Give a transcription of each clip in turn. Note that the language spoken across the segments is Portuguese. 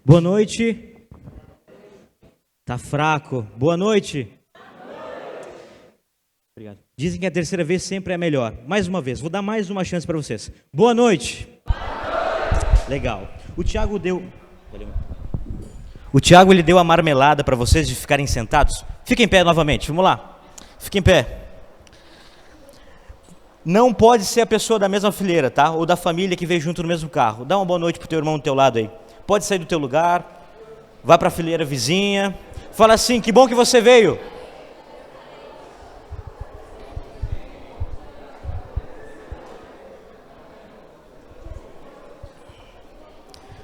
Boa noite. Tá fraco. Boa noite. Obrigado. Dizem que a terceira vez sempre é melhor. Mais uma vez, vou dar mais uma chance para vocês. Boa noite. Boa noite. Legal. O Tiago ele deu a marmelada para vocês de ficarem sentados. Fiquem em pé novamente. Vamos lá. Fiquem em pé. Não pode ser a pessoa da mesma fileira, tá? Ou da família que veio junto no mesmo carro. Dá uma boa noite pro teu irmão do teu lado aí. Pode sair do teu lugar, vai para a fileira vizinha, fala assim: que bom que você veio.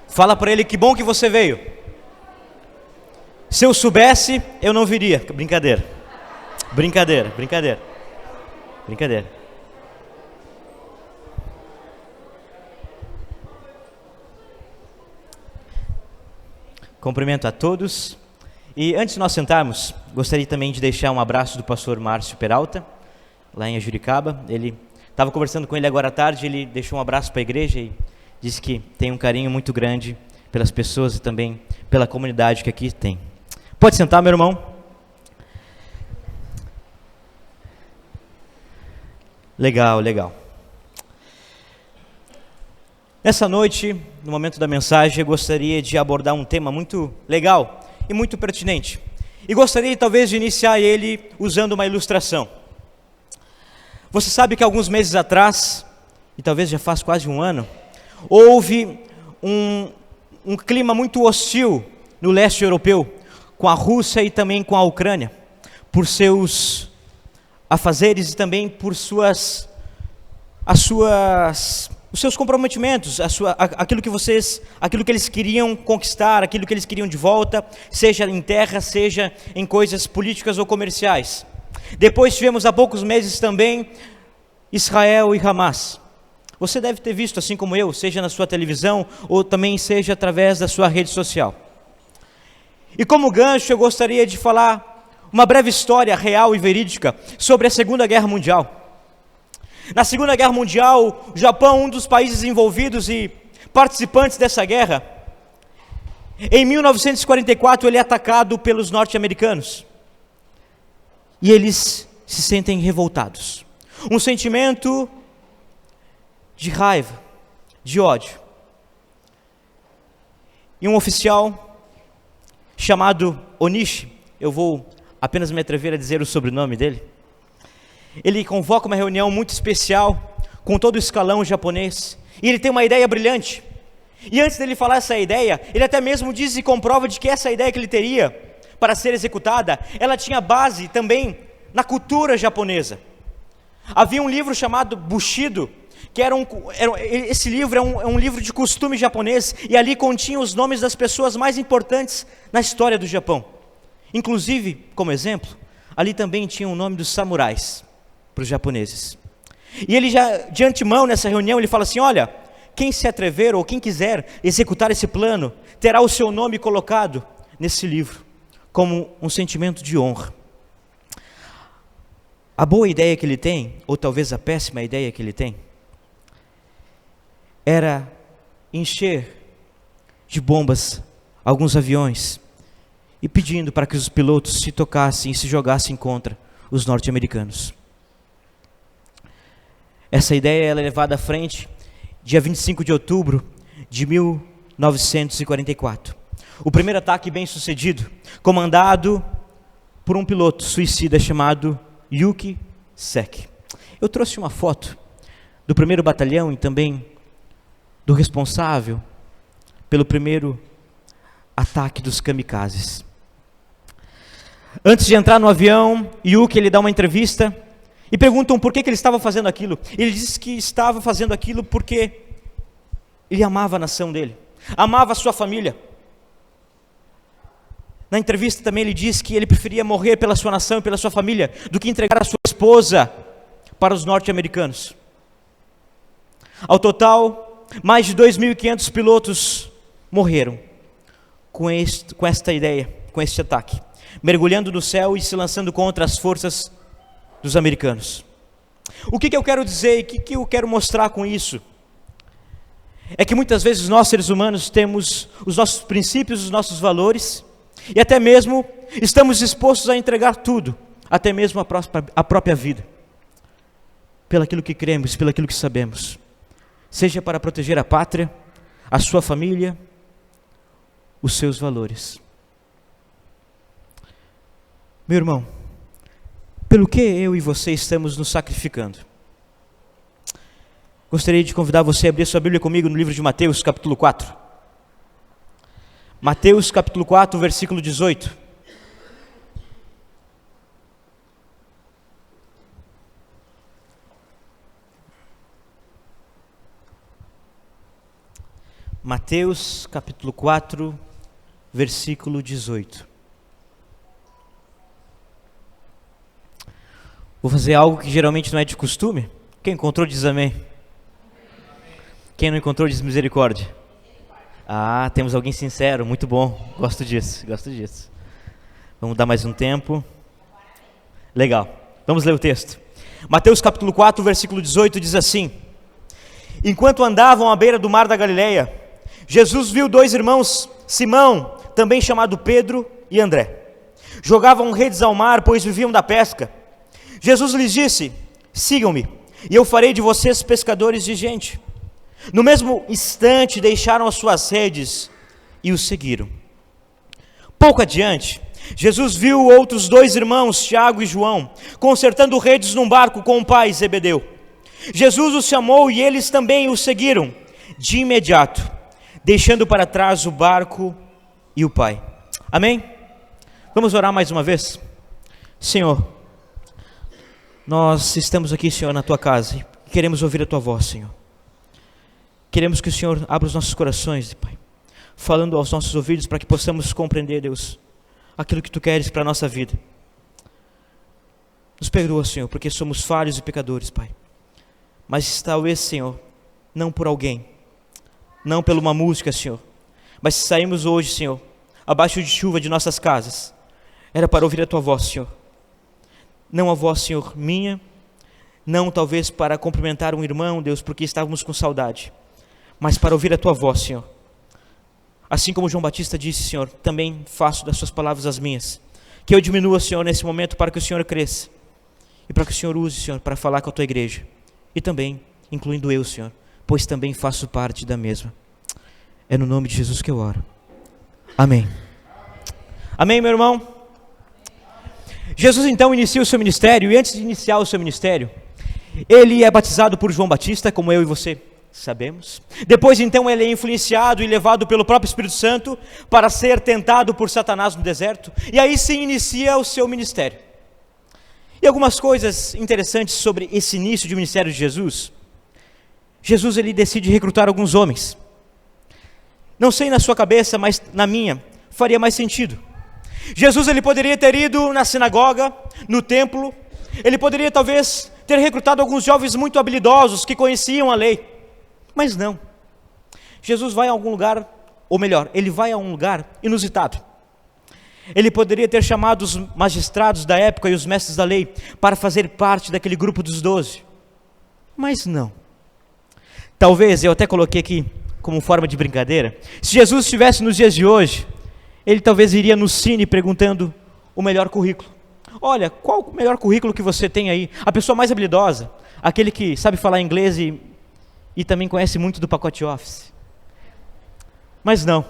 Fala para ele: que bom que você veio. Se eu soubesse, eu não viria. Brincadeira. Brincadeira, brincadeira. Brincadeira. Cumprimento a todos. E antes de nós sentarmos, gostaria também de deixar um abraço do pastor Márcio Peralta, lá em Ajuricaba. Ele estava conversando com ele agora à tarde, ele deixou um abraço para a igreja e disse que tem um carinho muito grande pelas pessoas e também pela comunidade que aqui tem. Pode sentar, meu irmão. Legal, legal. Nessa noite, no momento da mensagem, eu gostaria de abordar um tema muito legal e muito pertinente. E gostaria talvez de iniciar ele usando uma ilustração. Você sabe que alguns meses atrás, e talvez já faz quase um ano, houve um clima muito hostil no leste europeu, com a Rússia e também com a Ucrânia, por seus afazeres e também por os seus comprometimentos, aquilo que eles queriam conquistar, aquilo que eles queriam de volta, seja em terra, seja em coisas políticas ou comerciais. Depois tivemos há poucos meses também Israel e Hamas. Você deve ter visto, assim como eu, seja na sua televisão ou também seja através da sua rede social. E como gancho, eu gostaria de falar uma breve história real e verídica sobre a Segunda Guerra Mundial. Na Segunda Guerra Mundial, o Japão, um dos países envolvidos e participantes dessa guerra, em 1944 ele é atacado pelos norte-americanos. E eles se sentem revoltados. Um sentimento de raiva, de ódio. E um oficial chamado Onishi, eu vou apenas me atrever a dizer o sobrenome dele, ele convoca uma reunião muito especial com todo o escalão japonês, e ele tem uma ideia brilhante. E antes dele falar essa ideia, ele até mesmo diz e comprova de que essa ideia que ele teria para ser executada, ela tinha base também na cultura japonesa. Havia um livro chamado Bushido, que esse livro é um livro de costume japonês, e ali continha os nomes das pessoas mais importantes na história do Japão. Inclusive, como exemplo, ali também tinha o nome dos samurais para os japoneses. E ele já, de antemão, nessa reunião, ele fala assim: olha, quem se atrever ou quem quiser executar esse plano, terá o seu nome colocado nesse livro, como um sentimento de honra. A boa ideia que ele tem, ou talvez a péssima ideia que ele tem, era encher de bombas alguns aviões e pedindo para que os pilotos se tocassem e se jogassem contra os norte-americanos. Essa ideia é levada à frente dia 25 de outubro de 1944. O primeiro ataque bem sucedido, comandado por um piloto suicida chamado Yuki Seki. Eu trouxe uma foto do primeiro batalhão e também do responsável pelo primeiro ataque dos kamikazes. Antes de entrar no avião, Yuki ele dá uma entrevista e perguntam por que ele estava fazendo aquilo. Ele diz que estava fazendo aquilo porque ele amava a nação dele, amava a sua família. Na entrevista também ele diz que ele preferia morrer pela sua nação e pela sua família do que entregar a sua esposa para os norte-americanos. Ao total, mais de 2.500 pilotos morreram com esta ideia, com este ataque, mergulhando no céu e se lançando contra as forças dos americanos. O que eu quero dizer e o que eu quero mostrar com isso? é que muitas vezes nós, seres humanos, temos os nossos princípios, os nossos valores, e até mesmo estamos dispostos a entregar tudo, até mesmo a própria vida, pelaquilo que cremos, pelaquilo que sabemos, seja para proteger a pátria, a sua família, os seus valores. Meu irmão, pelo que eu e você estamos nos sacrificando? Gostaria de convidar você a abrir sua Bíblia comigo no livro de Mateus, capítulo 4. Mateus, capítulo 4, versículo 18. Mateus, capítulo 4, versículo 18. Vou fazer algo que geralmente não é de costume. Quem encontrou diz amém. Quem não encontrou diz misericórdia. Ah, temos alguém sincero, muito bom. Gosto disso. Vamos dar mais um tempo. Legal, vamos ler o texto. Mateus capítulo 4, versículo 18 diz assim: Enquanto andavam à beira do mar da Galileia, Jesus viu dois irmãos, Simão, também chamado Pedro, e André. Jogavam redes ao mar, pois viviam da pesca. Jesus lhes disse: Sigam-me, e eu farei de vocês pescadores de gente. No mesmo instante deixaram as suas redes e o seguiram. Pouco adiante, Jesus viu outros dois irmãos, Tiago e João, consertando redes num barco com o pai Zebedeu. Jesus os chamou e eles também o seguiram de imediato, deixando para trás o barco e o pai. Amém? Vamos orar mais uma vez? Senhor, nós estamos aqui, Senhor, na tua casa e queremos ouvir a tua voz, Senhor. Queremos que o Senhor abra os nossos corações, Pai, falando aos nossos ouvidos para que possamos compreender, Deus, aquilo que tu queres para a nossa vida. Nos perdoa, Senhor, porque somos falhos e pecadores, Pai. Mas talvez, Senhor, não por alguém, não por uma música, Senhor, mas se saímos hoje, Senhor, abaixo de chuva de nossas casas, era para ouvir a tua voz, Senhor. Não a voz, Senhor, minha, não talvez para cumprimentar um irmão, Deus, porque estávamos com saudade, mas para ouvir a tua voz, Senhor. Assim como João Batista disse, Senhor, também faço das suas palavras as minhas. Que eu diminua, Senhor, nesse momento para que o Senhor cresça. E para que o Senhor use, Senhor, para falar com a tua igreja. E também, incluindo eu, Senhor, pois também faço parte da mesma. É no nome de Jesus que eu oro. Amém. Amém, meu irmão? Jesus então inicia o seu ministério, e antes de iniciar o seu ministério, ele é batizado por João Batista, como eu e você sabemos. Depois então ele é influenciado e levado pelo próprio Espírito Santo para ser tentado por Satanás no deserto, e aí sim inicia o seu ministério. E algumas coisas interessantes sobre esse início de ministério de Jesus. Jesus ele decide recrutar alguns homens. Não sei na sua cabeça, mas na minha faria mais sentido. Jesus ele poderia ter ido na sinagoga, no templo, ele poderia talvez ter recrutado alguns jovens muito habilidosos que conheciam a lei. Mas não, Jesus vai a algum lugar, ou melhor, ele vai a um lugar inusitado. Ele poderia ter chamado os magistrados da época e os mestres da lei para fazer parte daquele grupo dos 12, mas não. Talvez, eu até coloquei aqui como forma de brincadeira, se Jesus estivesse nos dias de hoje, ele talvez iria no Cine perguntando o melhor currículo. Olha, qual o melhor currículo que você tem aí? A pessoa mais habilidosa, aquele que sabe falar inglês e também conhece muito do pacote Office. Mas não,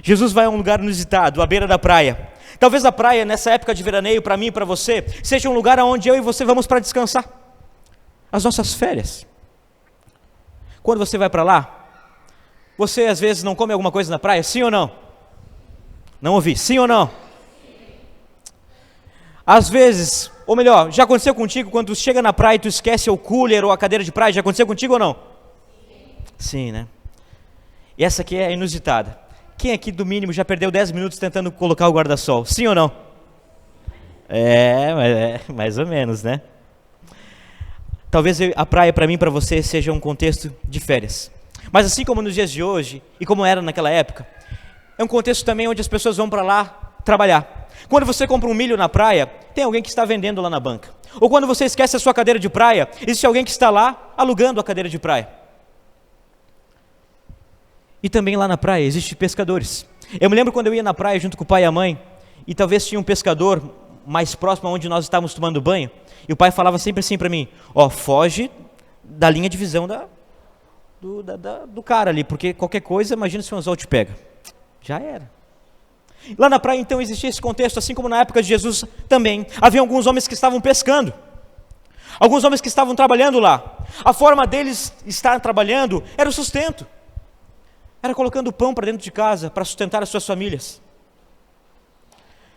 Jesus vai a um lugar inusitado, à beira da praia. Talvez a praia, nessa época de veraneio, para mim e para você, seja um lugar onde eu e você vamos para descansar. As nossas férias. Quando você vai para lá, você às vezes não come alguma coisa na praia, sim ou não? Não ouvi, sim ou não? Às vezes, ou melhor, já aconteceu contigo quando tu chega na praia e tu esquece o cooler ou a cadeira de praia, já aconteceu contigo ou não? Sim, né? E essa aqui é inusitada. Quem aqui do mínimo já perdeu 10 minutos tentando colocar o guarda-sol? Sim ou não? Mais ou menos, né? Talvez a praia para mim e para você seja um contexto de férias. Mas assim como nos dias de hoje, e como era naquela época, é um contexto também onde as pessoas vão para lá trabalhar. Quando você compra um milho na praia, tem alguém que está vendendo lá na banca. Ou quando você esquece a sua cadeira de praia, existe alguém que está lá alugando a cadeira de praia. E também lá na praia existem pescadores. Eu me lembro quando eu ia na praia junto com o pai e a mãe, e talvez tinha um pescador mais próximo onde nós estávamos tomando banho, e o pai falava sempre assim para mim: foge da linha de visão do cara ali, porque qualquer coisa, imagina se um anzol te pega. Já era. Lá na praia então existia esse contexto, assim como na época de Jesus também. Havia alguns homens que estavam pescando, alguns homens que estavam trabalhando lá. A forma deles estar trabalhando era o sustento, era colocando pão para dentro de casa, para sustentar as suas famílias.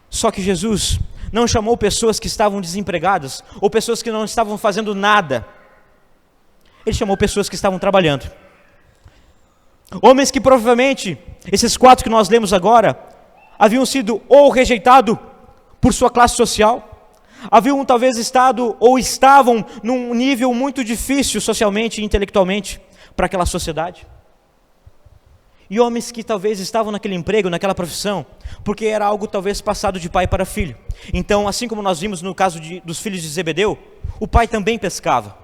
Só que Jesus não chamou pessoas que estavam desempregadas, ou pessoas que não estavam fazendo nada. Ele chamou pessoas que estavam trabalhando. Homens que provavelmente, esses 4 que nós lemos agora, haviam sido ou rejeitados por sua classe social, haviam talvez estado ou estavam num nível muito difícil socialmente e intelectualmente para aquela sociedade. E homens que talvez estavam naquele emprego, naquela profissão, porque era algo talvez passado de pai para filho. Então, assim como nós vimos no caso dos filhos de Zebedeu, o pai também pescava.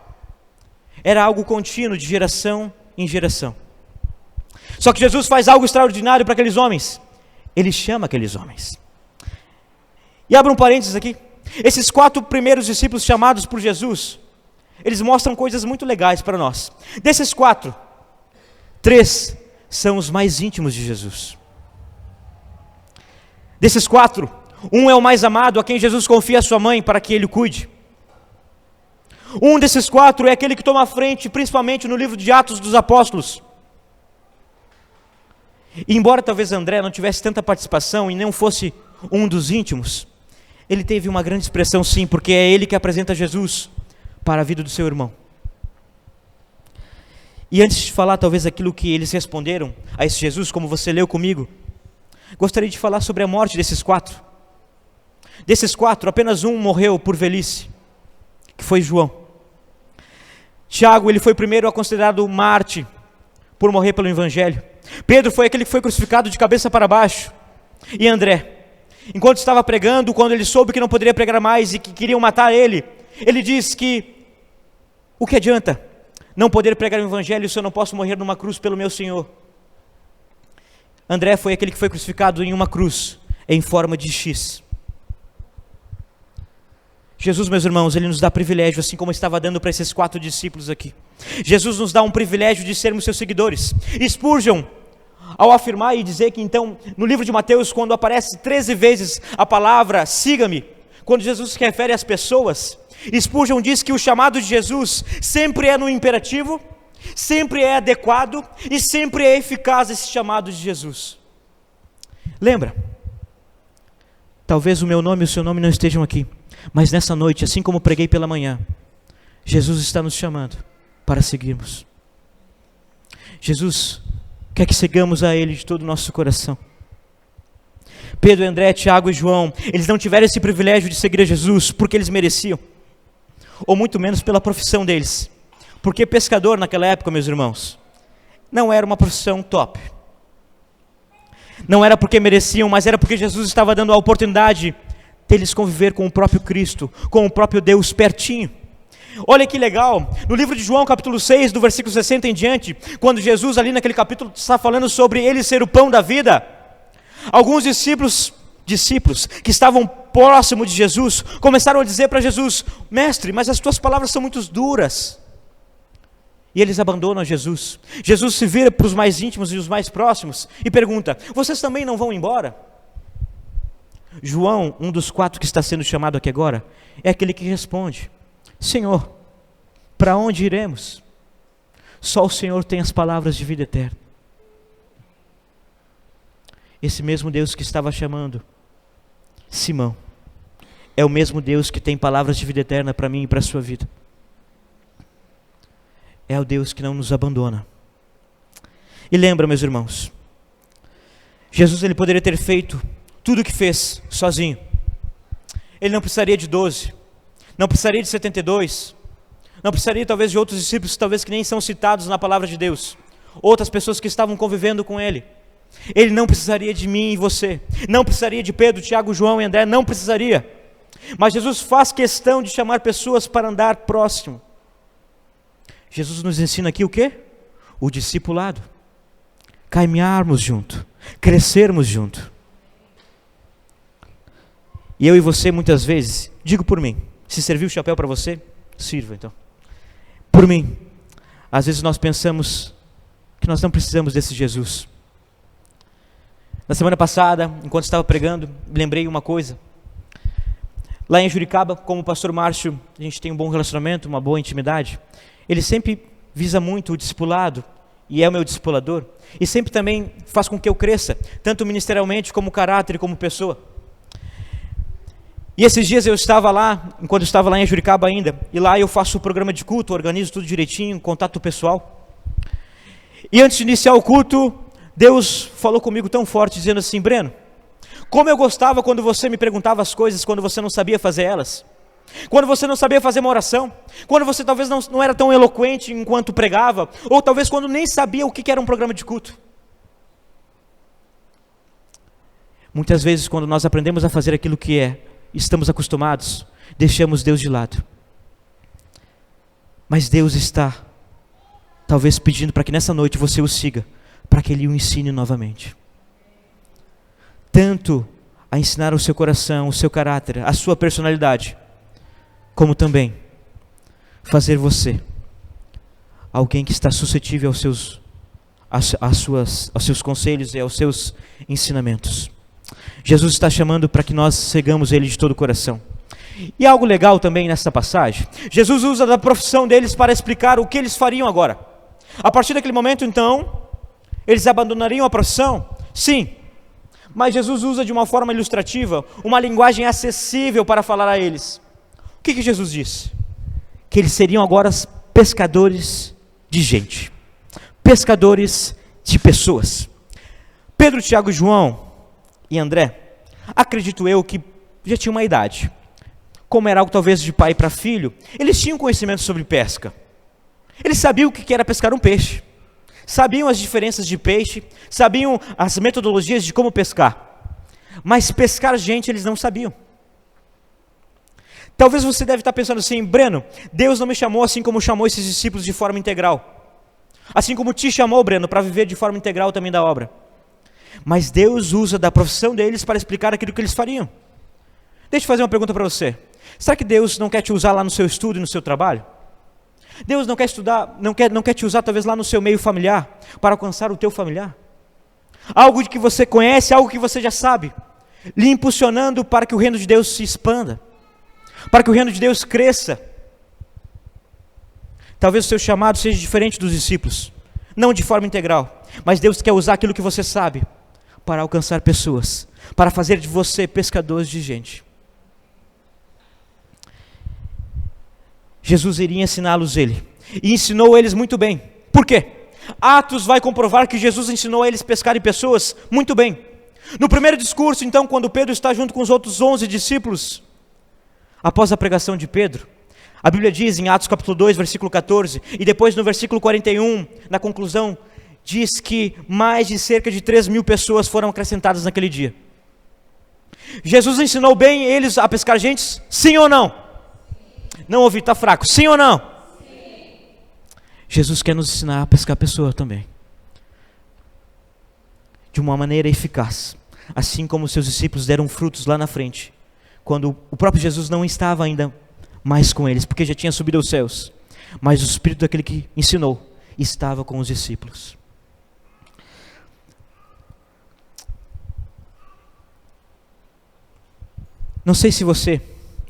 Era algo contínuo, de geração em geração. Só que Jesus faz algo extraordinário para aqueles homens. Ele chama aqueles homens. E abra um parênteses aqui. Esses 4 primeiros discípulos chamados por Jesus, eles mostram coisas muito legais para nós. Desses 4, 3 são os mais íntimos de Jesus. Desses 4, um é o mais amado, a quem Jesus confia a sua mãe para que ele o cuide. Um desses 4 é aquele que toma a frente, principalmente no livro de Atos dos Apóstolos. E embora talvez André não tivesse tanta participação e não fosse um dos íntimos, ele teve uma grande expressão sim, porque é ele que apresenta Jesus para a vida do seu irmão. E antes de falar talvez aquilo que eles responderam a esse Jesus, como você leu comigo, gostaria de falar sobre a morte desses 4. Desses 4, apenas um morreu por velhice, que foi João. Tiago, ele foi o primeiro a considerado mártir por morrer pelo Evangelho. Pedro foi aquele que foi crucificado de cabeça para baixo. E André, enquanto estava pregando, quando ele soube que não poderia pregar mais e que queriam matar ele, ele disse que o que adianta não poder pregar o Evangelho se eu não posso morrer numa cruz pelo meu Senhor? André foi aquele que foi crucificado em uma cruz em forma de X. Jesus, meus irmãos, ele nos dá privilégio, assim como estava dando para esses 4 discípulos aqui. Jesus nos dá um privilégio de sermos seus seguidores. Spurgeon, ao afirmar e dizer que então, no livro de Mateus, quando aparece 13 vezes a palavra siga-me, quando Jesus se refere às pessoas, Spurgeon diz que o chamado de Jesus sempre é no imperativo, sempre é adequado e sempre é eficaz esse chamado de Jesus. Lembra? Talvez o meu nome e o seu nome não estejam aqui, mas nessa noite, assim como preguei pela manhã, Jesus está nos chamando para seguirmos. Jesus quer que sigamos a Ele de todo o nosso coração. Pedro, André, Tiago e João, eles não tiveram esse privilégio de seguir a Jesus porque eles mereciam, ou muito menos pela profissão deles, porque pescador naquela época, meus irmãos, não era uma profissão top. Não era porque mereciam, mas era porque Jesus estava dando a oportunidade deles conviver com o próprio Cristo, com o próprio Deus pertinho. Olha que legal, no livro de João capítulo 6, do versículo 60 em diante, quando Jesus ali naquele capítulo está falando sobre ele ser o pão da vida, alguns discípulos que estavam próximos de Jesus, começaram a dizer para Jesus: mestre, mas as tuas palavras são muito duras. E eles abandonam Jesus. Jesus se vira para os mais íntimos e os mais próximos e pergunta: vocês também não vão embora? João, um dos 4 que está sendo chamado aqui agora, é aquele que responde: Senhor, para onde iremos? Só o Senhor tem as palavras de vida eterna. Esse mesmo Deus que estava chamando Simão é o mesmo Deus que tem palavras de vida eterna para mim e para a sua vida. É o Deus que não nos abandona. E lembra, meus irmãos, Jesus ele poderia ter feito tudo o que fez sozinho. Ele não precisaria de 12, não precisaria de 72, não precisaria talvez de outros discípulos, talvez que nem são citados na palavra de Deus, outras pessoas que estavam convivendo com ele. Ele não precisaria de mim e você, não precisaria de Pedro, Tiago, João e André, não precisaria. Mas Jesus faz questão de chamar pessoas para andar próximo. Jesus nos ensina aqui o quê? O discipulado. caminharmos junto, crescermos junto. E eu e você muitas vezes, digo por mim, se serviu o chapéu para você, sirva então. Por mim, às vezes nós pensamos que nós não precisamos desse Jesus. Na semana passada, enquanto estava pregando, lembrei uma coisa. Lá em Juricaba, como o pastor Márcio, a gente tem um bom relacionamento, uma boa intimidade. Ele sempre visa muito o discipulado, e é o meu discipulador, e sempre também faz com que eu cresça, tanto ministerialmente como caráter e como pessoa. E esses dias eu estava lá, enquanto eu estava lá em Juricaba ainda, e lá eu faço o programa de culto, organizo tudo direitinho, contato pessoal. E antes de iniciar o culto, Deus falou comigo tão forte, dizendo assim: Breno, como eu gostava quando você me perguntava as coisas, quando você não sabia fazer elas, quando você não sabia fazer uma oração, quando você talvez não era tão eloquente enquanto pregava, ou talvez quando nem sabia o que era um programa de culto. Muitas vezes quando nós aprendemos a fazer aquilo que estamos acostumados, deixamos Deus de lado. Mas Deus está talvez pedindo para que nessa noite você o siga, para que Ele o ensine novamente. Tanto a ensinar o seu coração, o seu caráter, a sua personalidade, como também fazer você alguém que está suscetível aos seus conselhos e aos seus ensinamentos. Jesus está chamando para que nós sigamos Ele de todo o coração. E algo legal também nessa passagem, Jesus usa da profissão deles para explicar o que eles fariam agora. A partir daquele momento então, eles abandonariam a profissão? Sim. Mas Jesus usa de uma forma ilustrativa, uma linguagem acessível para falar a eles. O que Jesus disse? Que eles seriam agora pescadores de gente, pescadores de pessoas. Pedro, Tiago, João e André, acredito eu que já tinham uma idade. Como era algo talvez de pai para filho, eles tinham conhecimento sobre pesca. Eles sabiam o que era pescar um peixe. Sabiam as diferenças de peixe, sabiam as metodologias de como pescar, mas pescar gente eles não sabiam. Talvez você deve estar pensando assim: Breno, Deus não me chamou assim como chamou esses discípulos de forma integral, assim como te chamou, Breno, para viver de forma integral também da obra. Mas Deus usa da profissão deles para explicar aquilo que eles fariam. Deixa eu fazer uma pergunta para você: será que Deus não quer te usar lá no seu estudo e no seu trabalho? Deus não quer estudar, não quer te usar talvez lá no seu meio familiar, para alcançar o teu familiar? Algo de que você conhece, algo que você já sabe, lhe impulsionando para que o reino de Deus se expanda, para que o reino de Deus cresça. Talvez o seu chamado seja diferente dos discípulos, não de forma integral, mas Deus quer usar aquilo que você sabe, para alcançar pessoas, para fazer de você pescadores de gente. Jesus iria ensiná-los e ensinou eles muito bem. Por quê? Atos vai comprovar que Jesus ensinou a eles pescarem pessoas muito bem. No primeiro discurso, então, quando Pedro está junto com os outros 11 discípulos, após a pregação de Pedro, a Bíblia diz em Atos capítulo 2, versículo 14, e depois no versículo 41, na conclusão, diz que mais de cerca de 3.000 pessoas foram acrescentadas naquele dia. Jesus ensinou bem eles a pescar gente? Sim ou não? Não ouvi, está fraco. Sim ou não? Sim. Jesus quer nos ensinar a pescar pessoas também, de uma maneira eficaz, assim como os seus discípulos deram frutos lá na frente, quando o próprio Jesus não estava ainda mais com eles, porque já tinha subido aos céus, mas o Espírito daquele que ensinou estava com os discípulos. Não sei se você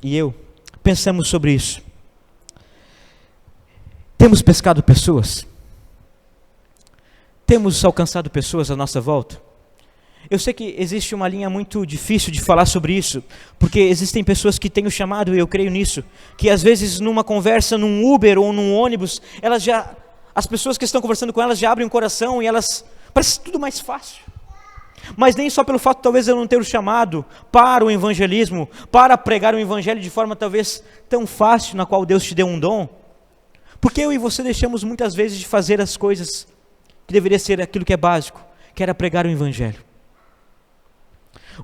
e eu pensamos sobre isso. Temos pescado pessoas? Temos alcançado pessoas à nossa volta? Eu sei que existe uma linha muito difícil de falar sobre isso, porque existem pessoas que têm o chamado, e eu creio nisso, que às vezes numa conversa, num Uber ou num ônibus, as pessoas que estão conversando com elas já abrem o coração e elas, parece tudo mais fácil. Mas nem só pelo fato talvez eu não ter o chamado para o evangelismo, para pregar o evangelho de forma talvez tão fácil, na qual Deus te deu um dom, porque eu e você deixamos muitas vezes de fazer as coisas que deveria ser aquilo que é básico, que era pregar o evangelho.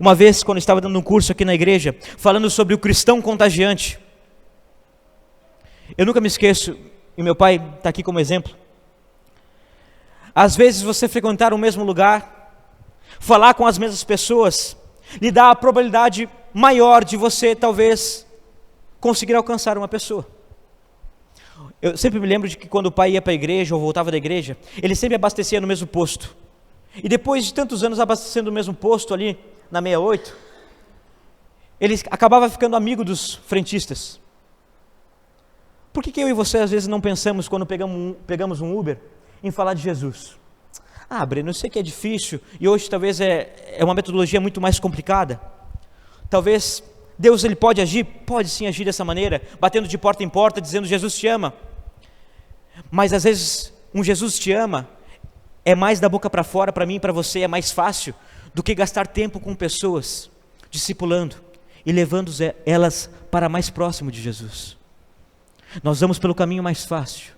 Uma vez, quando eu estava dando um curso aqui na igreja, falando sobre o cristão contagiante, eu nunca me esqueço, e meu pai está aqui como exemplo, Às vezes você frequentar o mesmo lugar, falar com as mesmas pessoas, lhe dá a probabilidade maior de você talvez conseguir alcançar uma pessoa. Eu sempre me lembro de que quando o pai ia para a igreja ou voltava da igreja, ele sempre abastecia no mesmo posto. E depois de tantos anos abastecendo no mesmo posto ali na 68, ele acabava ficando amigo dos frentistas. Por que eu e você às vezes não pensamos quando pegamos um Uber em falar de Jesus? Ah, Breno, eu sei que é difícil e hoje talvez é uma metodologia muito mais complicada. Talvez Deus ele pode agir? Pode sim agir dessa maneira, batendo de porta em porta, dizendo Jesus te ama. Mas às vezes um Jesus te ama é mais da boca para fora, para mim e para você é mais fácil do que gastar tempo com pessoas, discipulando e levando elas para mais próximo de Jesus. Nós vamos pelo caminho mais fácil,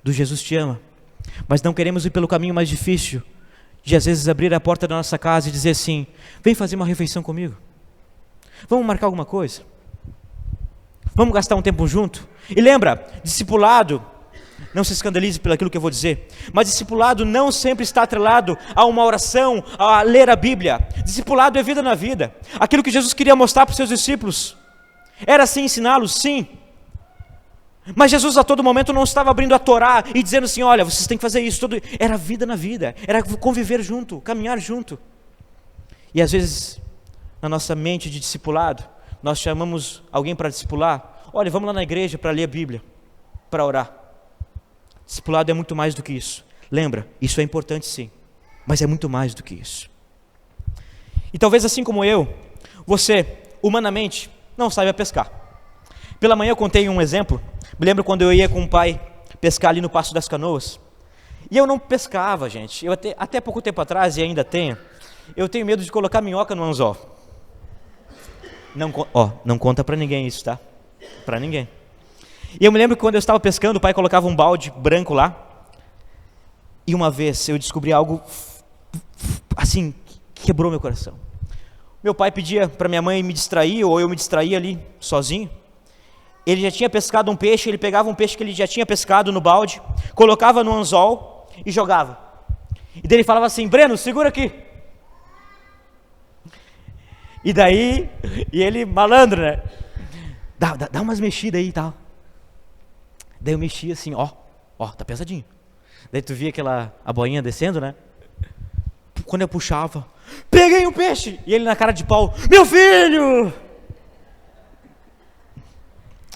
do Jesus te ama, mas não queremos ir pelo caminho mais difícil, de às vezes abrir a porta da nossa casa e dizer assim, vem fazer uma refeição comigo, vamos marcar alguma coisa, vamos gastar um tempo junto. E lembra, discipulado, não se escandalize pelo aquilo que eu vou dizer, mas discipulado não sempre está atrelado a uma oração, a ler a Bíblia. Discipulado é vida na vida. Aquilo que Jesus queria mostrar para os seus discípulos era assim ensiná-los, sim. Mas Jesus a todo momento não estava abrindo a Torá e dizendo assim, olha, vocês têm que fazer isso, tudo. Era vida na vida, era conviver junto, caminhar junto. E às vezes, na nossa mente de discipulado, nós chamamos alguém para discipular, olha, vamos lá na igreja para ler a Bíblia, para orar. Discipulado é muito mais do que isso. Lembra, isso é importante sim, mas é muito mais do que isso. E talvez assim como eu, você, humanamente, não saiba pescar. Pela manhã eu contei um exemplo. Me lembro quando eu ia com o pai pescar ali no Passo das Canoas. E eu não pescava, gente. Eu até pouco tempo atrás, e ainda tenho, eu tenho medo de colocar minhoca no anzol. Não conta para ninguém isso, tá? Para ninguém. E eu me lembro que quando eu estava pescando, o pai colocava um balde branco lá. E uma vez eu descobri algo assim, que quebrou meu coração. Meu pai pedia para minha mãe me distrair, ou eu me distraía ali, sozinho. Ele já tinha pescado um peixe, ele pegava um peixe que ele já tinha pescado no balde, colocava no anzol e jogava. E daí ele falava assim, Breno, segura aqui. E daí, e ele malandro, né? Dá umas mexidas aí e tal. Daí eu mexia assim, tá pesadinho. Daí tu via a boinha descendo, né? Quando eu puxava, peguei um peixe! E ele na cara de pau, meu filho!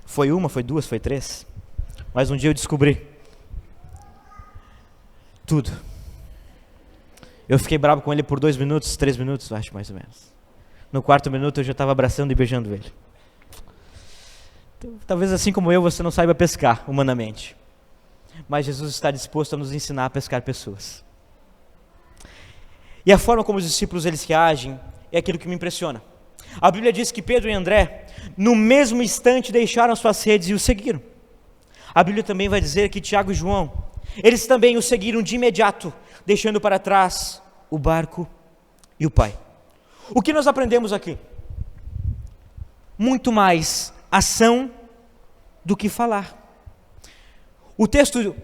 Foi uma, foi duas, foi três. Mas um dia eu descobri tudo. Eu fiquei bravo com ele por 2 minutos, 3 minutos, acho mais ou menos. No 4º minuto eu já estava abraçando e beijando ele. Então, talvez assim como eu, você não saiba pescar humanamente. Mas Jesus está disposto a nos ensinar a pescar pessoas. E a forma como os discípulos eles reagem é aquilo que me impressiona. A Bíblia diz que Pedro e André, no mesmo instante, deixaram suas redes e o seguiram. A Bíblia também vai dizer que Tiago e João, eles também o seguiram de imediato, deixando para trás o barco e o pai. O que nós aprendemos aqui? Muito mais ação do que falar. O texto,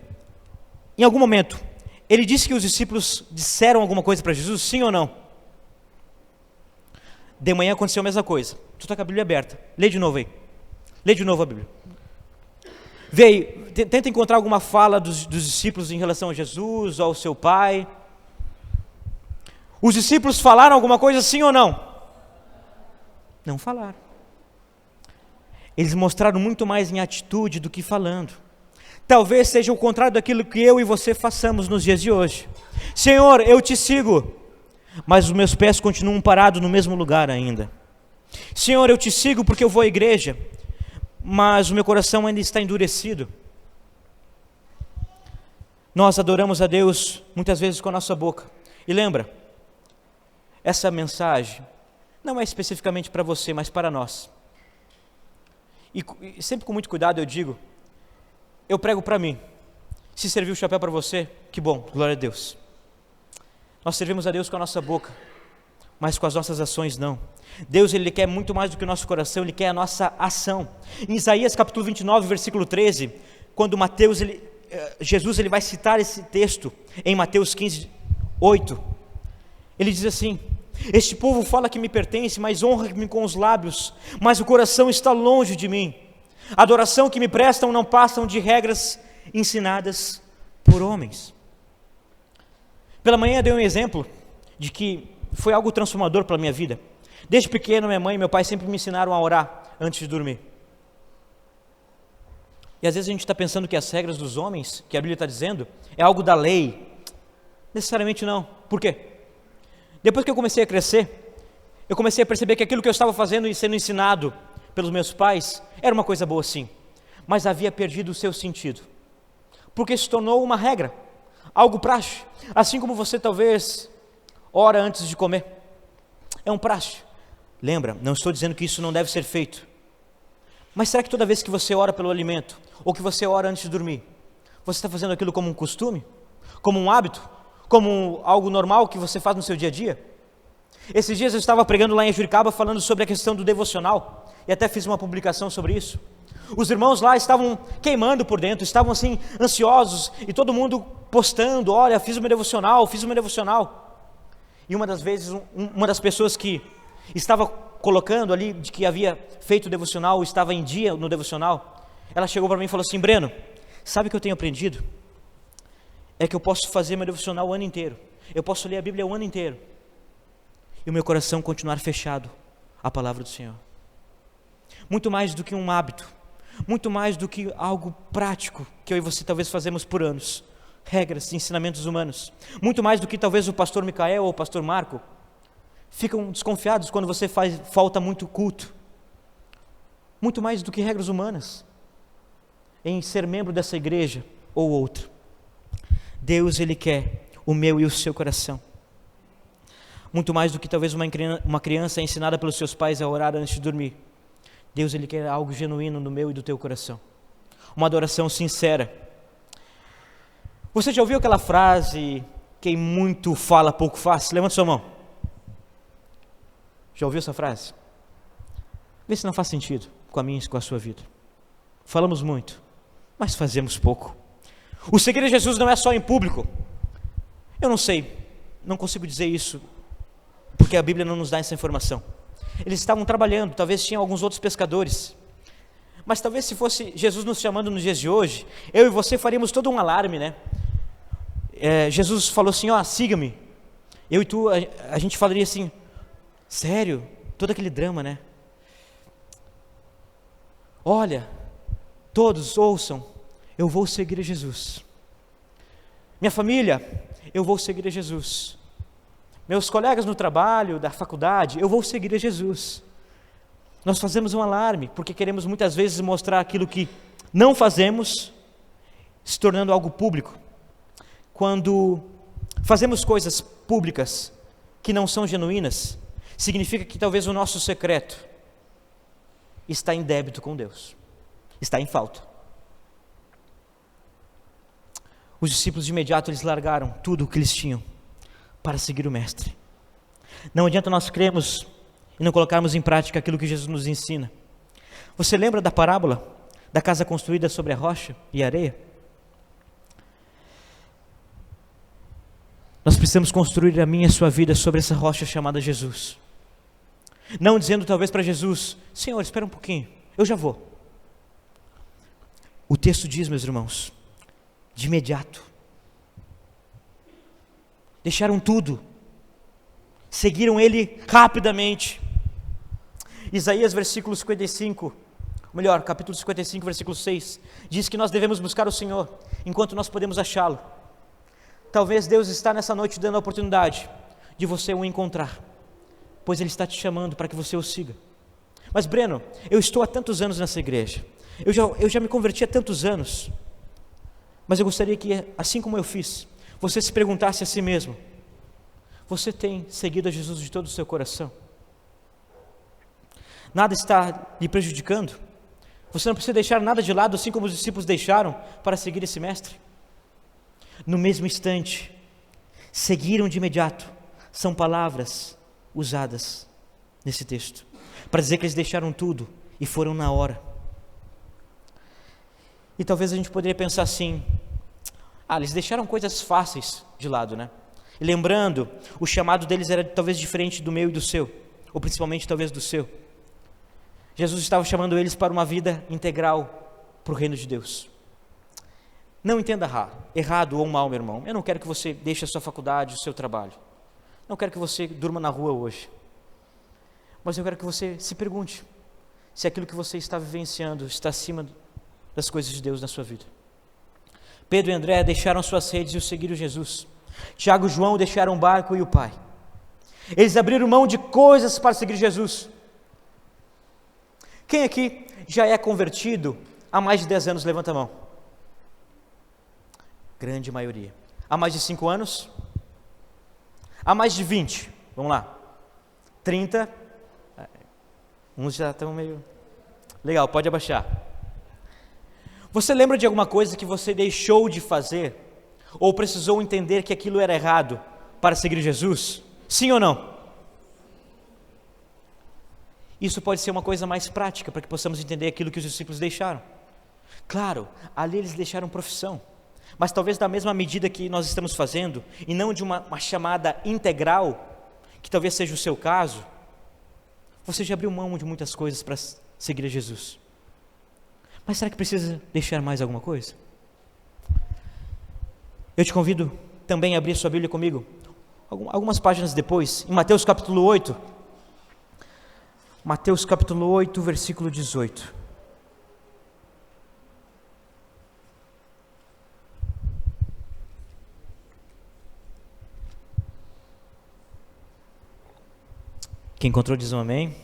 em algum momento, ele disse que os discípulos disseram alguma coisa para Jesus, sim ou não? De manhã aconteceu a mesma coisa. Tu está com a Bíblia aberta. Lê de novo aí. Lê de novo a Bíblia. Vê aí, tenta encontrar alguma fala dos discípulos em relação a Jesus, ou ao seu pai. Os discípulos falaram alguma coisa sim ou não? Não falaram. Eles mostraram muito mais em atitude do que falando. Talvez seja o contrário daquilo que eu e você façamos nos dias de hoje. Senhor, eu te sigo, mas os meus pés continuam parados no mesmo lugar ainda. Senhor, eu te sigo porque eu vou à igreja, mas o meu coração ainda está endurecido. Nós adoramos a Deus muitas vezes com a nossa boca. E lembra, essa mensagem não é especificamente para você, mas para nós. E sempre com muito cuidado eu digo, eu prego para mim. Se servir o chapéu para você, que bom, glória a Deus. Nós servimos a Deus com a nossa boca, mas com as nossas ações não. Deus, Ele quer muito mais do que o nosso coração, Ele quer a nossa ação. Em Isaías capítulo 29, versículo 13, quando Mateus, Jesus ele vai citar esse texto em Mateus 15, 8. Ele diz assim: este povo fala que me pertence, mas honra-me com os lábios, mas o coração está longe de mim. A adoração que me prestam não passam de regras ensinadas por homens. Pela manhã eu dei um exemplo de que foi algo transformador para a minha vida. Desde pequeno, minha mãe e meu pai sempre me ensinaram a orar antes de dormir. E às vezes a gente está pensando que as regras dos homens, que a Bíblia está dizendo, é algo da lei. Necessariamente não. Por quê? Depois que eu comecei a crescer, eu comecei a perceber que aquilo que eu estava fazendo e sendo ensinado pelos meus pais era uma coisa boa sim, mas havia perdido o seu sentido, porque se tornou uma regra, algo praxe. Assim como você talvez ora antes de comer, é um praxe. Lembra, não estou dizendo que isso não deve ser feito, mas será que toda vez que você ora pelo alimento, ou que você ora antes de dormir, você está fazendo aquilo como um costume, como um hábito, como algo normal que você faz no seu dia a dia? Esses dias eu estava pregando lá em Juricaba falando sobre a questão do devocional, e até fiz uma publicação sobre isso. Os irmãos lá estavam queimando por dentro, estavam assim ansiosos, e todo mundo postando: olha, fiz o meu devocional. E uma das vezes, uma das pessoas que estava colocando ali, de que havia feito o devocional, estava em dia no devocional, ela chegou para mim e falou assim: Breno, sabe o que eu tenho aprendido? É que eu posso fazer meu devocional o ano inteiro, eu posso ler a Bíblia o ano inteiro, e o meu coração continuar fechado à palavra do Senhor. Muito mais do que um hábito, muito mais do que algo prático, que eu e você talvez fazemos por anos, regras, ensinamentos humanos, muito mais do que talvez o pastor Micael ou o pastor Marco, ficam desconfiados quando você falta muito culto, muito mais do que regras humanas, em ser membro dessa igreja ou outra. Deus, Ele quer o meu e o seu coração, muito mais do que talvez uma criança ensinada pelos seus pais a orar antes de dormir. Deus, Ele quer algo genuíno no meu e do teu coração, uma adoração sincera. Você já ouviu aquela frase: quem muito fala, pouco faz? Levanta sua mão. Já ouviu essa frase? Vê se não faz sentido com a minha e com a sua vida. Falamos muito, mas fazemos pouco. O seguir a Jesus não é só em público. Eu não sei, não consigo dizer isso, porque a Bíblia não nos dá essa informação. Eles estavam trabalhando, talvez tinham alguns outros pescadores, mas talvez se fosse Jesus nos chamando nos dias de hoje, eu e você faríamos todo um alarme, né? Jesus falou assim: ó, siga-me. Eu e tu, a gente falaria assim: sério? Todo aquele drama, né? Olha, todos ouçam, eu vou seguir a Jesus. Minha família, eu vou seguir a Jesus. Meus colegas no trabalho, da faculdade, eu vou seguir a Jesus. Nós fazemos um alarme, porque queremos muitas vezes mostrar aquilo que não fazemos, se tornando algo público. Quando fazemos coisas públicas que não são genuínas, significa que talvez o nosso secreto está em débito com Deus, está em falta. Os discípulos de imediato eles largaram tudo o que eles tinham para seguir o Mestre. Não adianta nós crermos e não colocarmos em prática aquilo que Jesus nos ensina. Você lembra da parábola da casa construída sobre a rocha e a areia? Nós precisamos construir a minha e a sua vida sobre essa rocha chamada Jesus. Não dizendo talvez para Jesus: Senhor, espera um pouquinho, eu já vou. O texto diz, meus irmãos, de imediato, deixaram tudo, seguiram Ele rapidamente. Isaías capítulo 55, versículo 6, diz que nós devemos buscar o Senhor, enquanto nós podemos achá-lo. Talvez Deus está nessa noite dando a oportunidade de você o encontrar, pois Ele está te chamando para que você o siga. Mas Breno, eu estou há tantos anos nessa igreja, eu já me converti há tantos anos, mas eu gostaria que, assim como eu fiz, você se perguntasse a si mesmo: você tem seguido a Jesus de todo o seu coração? Nada está lhe prejudicando? Você não precisa deixar nada de lado, assim como os discípulos deixaram para seguir esse Mestre? No mesmo instante, seguiram de imediato, são palavras usadas nesse texto, para dizer que eles deixaram tudo e foram na hora. E talvez a gente poderia pensar assim: Eles deixaram coisas fáceis de lado, né? E lembrando, o chamado deles era talvez diferente do meu e do seu, ou principalmente talvez do seu. Jesus estava chamando eles para uma vida integral para o reino de Deus. Não entenda errado ou mal, meu irmão. Eu não quero que você deixe a sua faculdade, o seu trabalho. Não quero que você durma na rua hoje. Mas eu quero que você se pergunte se aquilo que você está vivenciando está acima das coisas de Deus na sua vida. Pedro e André deixaram suas redes e o seguiram Jesus. Tiago e João deixaram o barco e o Pai. Eles abriram mão de coisas para seguir Jesus. Quem aqui já é convertido há mais de 10 anos? Levanta a mão. Grande maioria. Há mais de 5 anos? Há mais de 20? Vamos lá. 30? Uns já estão meio... Legal, pode abaixar. Você lembra de alguma coisa que você deixou de fazer ou precisou entender que aquilo era errado para seguir Jesus? Sim ou não? Isso pode ser uma coisa mais prática para que possamos entender aquilo que os discípulos deixaram. Claro, ali eles deixaram profissão, mas talvez da mesma medida que nós estamos fazendo, e não de uma chamada integral, que talvez seja o seu caso, você já abriu mão de muitas coisas para seguir a Jesus. Mas será que precisa deixar mais alguma coisa? Eu te convido também a abrir sua Bíblia comigo, algumas páginas depois, em Mateus capítulo 8. Mateus capítulo 8, versículo 18. Quem encontrou diz um amém.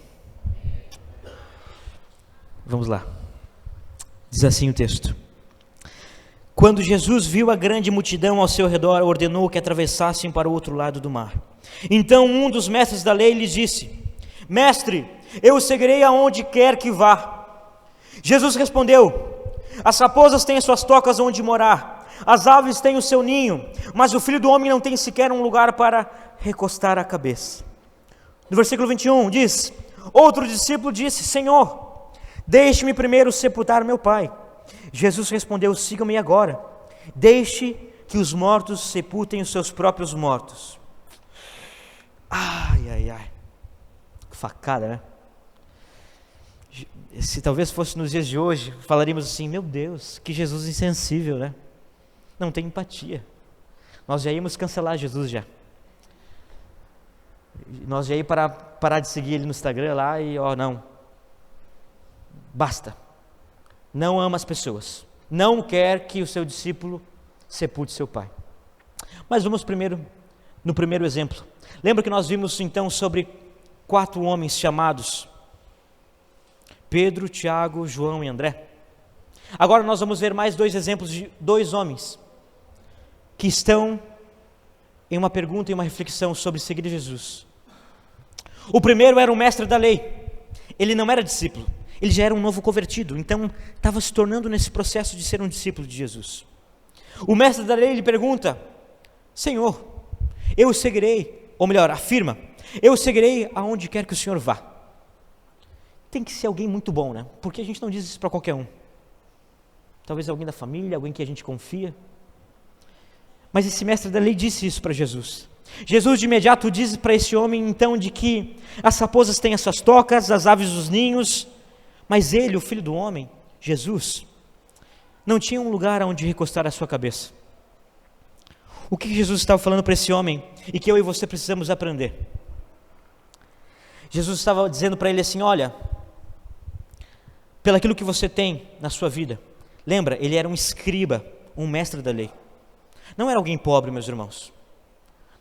Vamos lá. Diz assim o texto: Quando Jesus viu a grande multidão ao seu redor, ordenou que atravessassem para o outro lado do mar. Então um dos mestres da lei lhes disse: Mestre, eu o seguirei aonde quer que vá. Jesus respondeu: As raposas têm as suas tocas onde morar, as aves têm o seu ninho, mas o Filho do Homem não tem sequer um lugar para recostar a cabeça. No versículo 21 diz: Outro discípulo disse: Senhor, deixe-me primeiro sepultar meu pai. Jesus respondeu: Siga-me agora, deixe que os mortos sepultem os seus próprios mortos. Ai, ai, ai, facada, né? Se talvez fosse nos dias de hoje, falaríamos assim: meu Deus, que Jesus insensível, né? Não tem empatia. Nós já íamos cancelar Jesus já. Nós já íamos parar de seguir ele no Instagram lá e não. Basta. Não ama as pessoas. Não quer que o seu discípulo sepulte seu pai. Mas vamos primeiro no primeiro exemplo. Lembra que nós vimos então sobre 4 homens chamados Pedro, Tiago, João e André. Agora nós vamos ver mais 2 exemplos de 2 homens que estão em uma pergunta e uma reflexão sobre seguir Jesus. O primeiro era um mestre da lei. Ele não era discípulo, ele já era um novo convertido, então estava se tornando nesse processo de ser um discípulo de Jesus. O mestre da lei lhe pergunta: Senhor, eu o seguirei, ou melhor, afirma: eu o seguirei aonde quer que o Senhor vá. Tem que ser alguém muito bom, né? Porque a gente não diz isso para qualquer um. Talvez alguém da família, alguém que a gente confia. Mas esse mestre da lei disse isso para Jesus. Jesus de imediato diz para esse homem então de que as raposas têm as suas tocas, as aves os ninhos, mas ele, o Filho do Homem, Jesus, não tinha um lugar onde recostar a sua cabeça. O que Jesus estava falando para esse homem e que eu e você precisamos aprender? Jesus estava dizendo para ele assim: olha, pelaquilo que você tem na sua vida, lembra, ele era um escriba, um mestre da lei. Não era alguém pobre, meus irmãos.